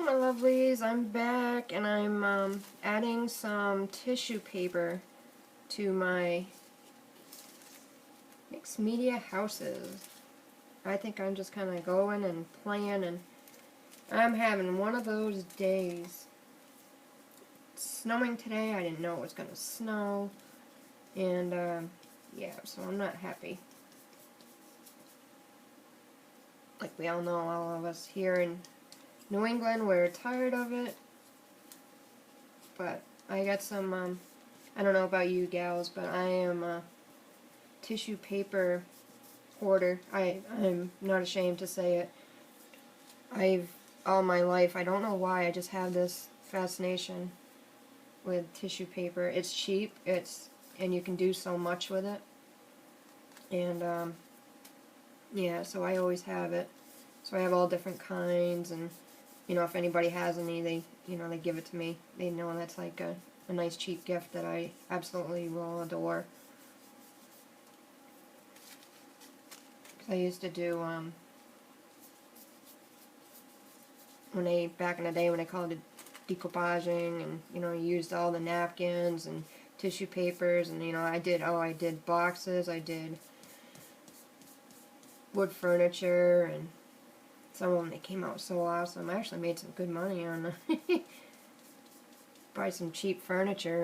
my lovelies, I'm back and I'm adding some tissue paper to my mixed media houses. I think I'm just kind of going and playing, and I'm having one of those days. It's snowing today. I didn't know it was going to snow, and yeah, so I'm not happy. Like we all know, all of us here in New England, we're tired of it. But I got some, I don't know about you gals, but I am a tissue paper hoarder. I'm not ashamed to say it. All my life, I don't know why, I just have this fascination with tissue paper. It's cheap, and you can do so much with it. And, yeah, so I always have it. So I have all different kinds, and, you know, if anybody has any, they give it to me. They know that's like a nice cheap gift that I absolutely will adore. I used to do, back in the day when they called it decoupaging, and, you know, you used all the napkins and tissue papers, and, you know, I did boxes, I did wood furniture, and some of them, they came out so awesome. I actually made some good money on buy some cheap furniture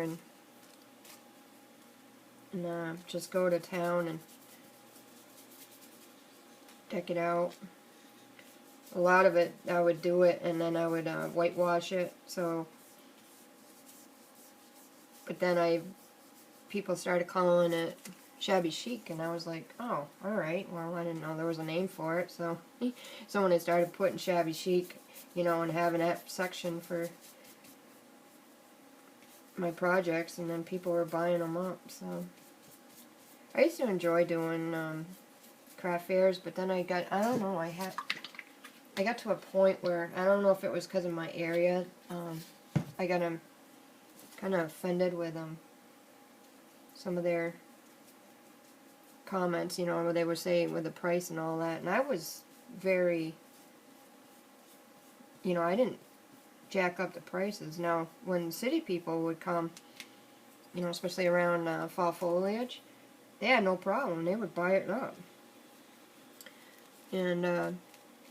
and just go to town and deck it out. A lot of it, I would do it, and then I would whitewash it. So, but then people started calling it shabby chic, and I was like, oh, alright, well, I didn't know there was a name for it. So, so when I started putting shabby chic, you know, and having that section for my projects, and then people were buying them up. So, I used to enjoy doing craft fairs, but then I don't know, I got to a point where, I don't know if it was because of my area, I got kind of offended with some of their comments, you know, what they were saying with the price and all that, and I was very, you know, I didn't jack up the prices. Now, when city people would come, you know, especially around fall foliage, they had no problem, they would buy it up. And,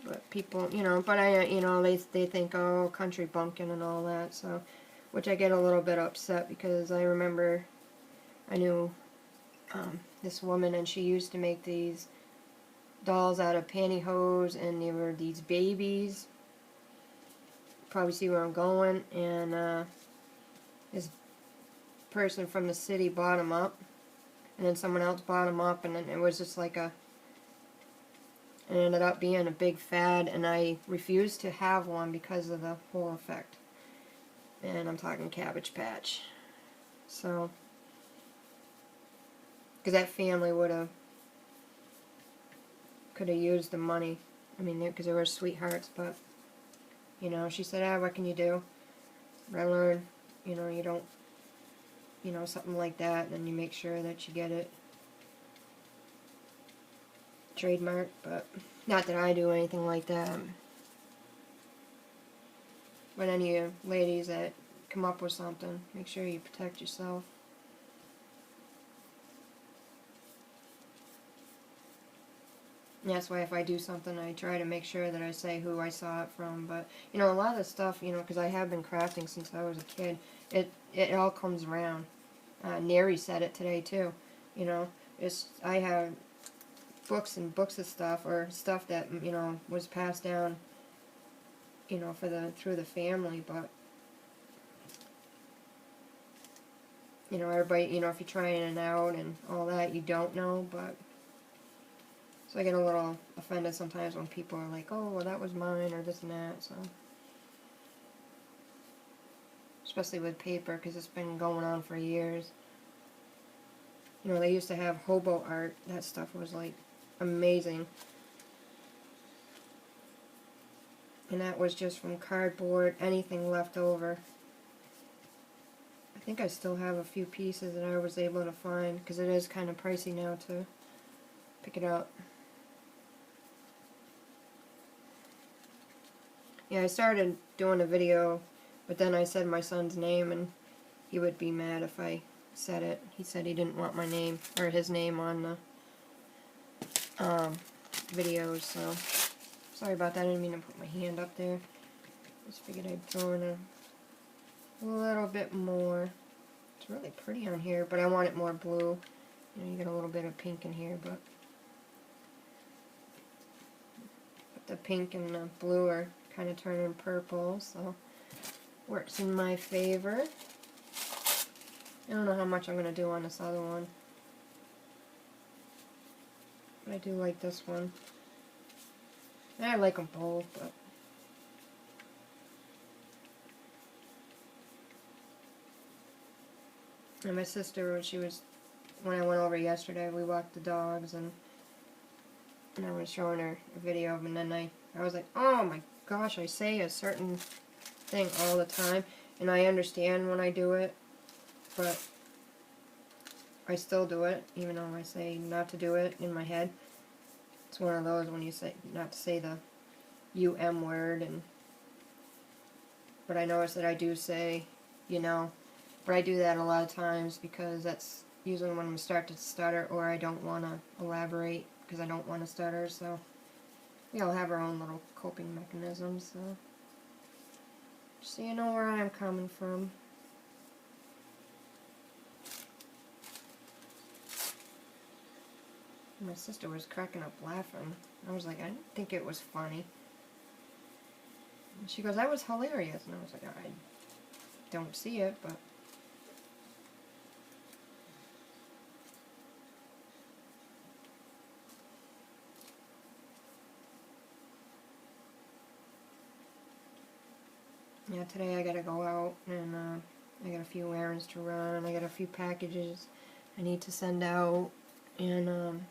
but people, you know, but you know, they think, oh, country bumpkin and all that, so, which I get a little bit upset, because I remember I knew this woman, and she used to make these dolls out of pantyhose, and they were these babies. Probably see where I'm going. And this person from the city bought them up, and then someone else bought them up, and then it was just like it ended up being a big fad, and I refused to have one because of the whole effect. And I'm talking Cabbage Patch. So, because that family could have used the money. I mean, because they were sweethearts, but, you know, she said, what can you do? I learned, you know, you don't, you know, something like that, and then you make sure that you get it trademarked, but not that I do anything like that. But any of you ladies that come up with something, make sure you protect yourself. And that's why if I do something, I try to make sure that I say who I saw it from. But, you know, a lot of the stuff, you know, because I have been crafting since I was a kid, it all comes around. Neri said it today, too. You know, I have books and books of stuff, or stuff that, you know, was passed down, you know, through the family, but, you know, everybody, you know, if you're trying it out and all that, you don't know, but, so I get a little offended sometimes when people are like, oh, well, that was mine, or this and that, so, especially with paper, because it's been going on for years. You know, they used to have hobo art. That stuff was, like, amazing. And that was just from cardboard, anything left over. I think I still have a few pieces that I was able to find, because it is kind of pricey now to pick it up. Yeah, I started doing a video, but then I said my son's name, and he would be mad if I said it. He said he didn't want my name, or his name on the videos, so sorry about that. I didn't mean to put my hand up there. Just figured I'd throw in a little bit more. It's really pretty on here, but I want it more blue. You know, you get a little bit of pink in here, but the pink and the blue are kind of turning purple, so works in my favor. I don't know how much I'm going to do on this other one, but I do like this one. I like them both, but and my sister, when I went over yesterday, we walked the dogs, and I was showing her a video, and then I was like, oh my gosh, I say a certain thing all the time, and I understand when I do it, but I still do it, even though I say not to do it in my head. It's one of those when you say not to say the word, but I notice that I do say, you know, but I do that a lot of times because that's usually when I start to stutter, or I don't want to elaborate because I don't want to stutter. So we all have our own little coping mechanisms, so you know where I'm coming from. My sister was cracking up laughing. I was like, I didn't think it was funny. And she goes, that was hilarious. And I was like, I don't see it, but yeah, today I gotta go out, and I got a few errands to run. I got a few packages I need to send out, and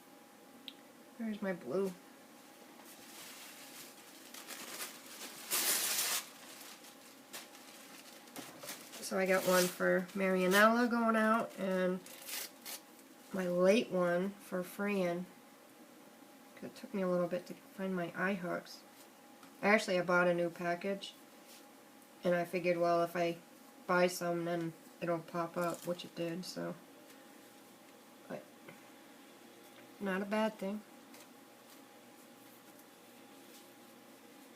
where's my blue? So I got one for Marianella going out, and my late one for Fran. It took me a little bit to find my eye hooks. I bought a new package, and I figured, well, if I buy some, then it'll pop up, which it did, so. But not a bad thing.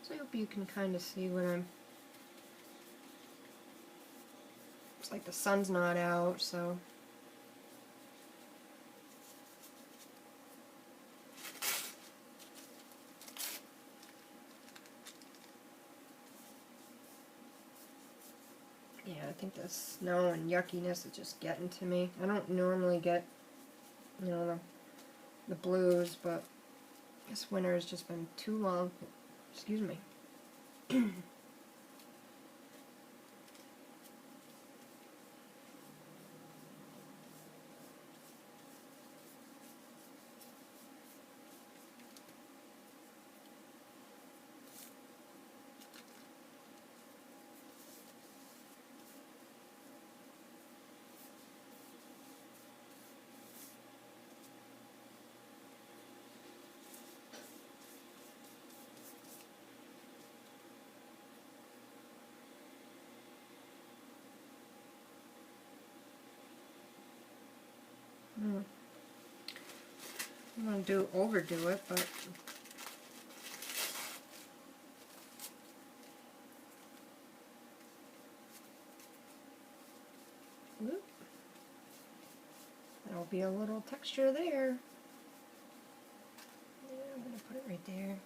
So I hope you can kind of see what I'm. It's like the sun's not out, so. Yeah, I think the snow and yuckiness is just getting to me. I don't normally get, you know, the blues, but this winter has just been too long. Excuse me. I don't want to overdo it, but whoop, there'll be a little texture there. Yeah, I'm going to put it right there.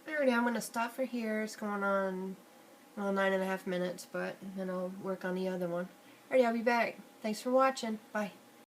Alrighty, I'm going to stop for here. It's going on, well, 9.5 minutes, but then I'll work on the other one. Alrighty, I'll be back. Thanks for watching. Bye.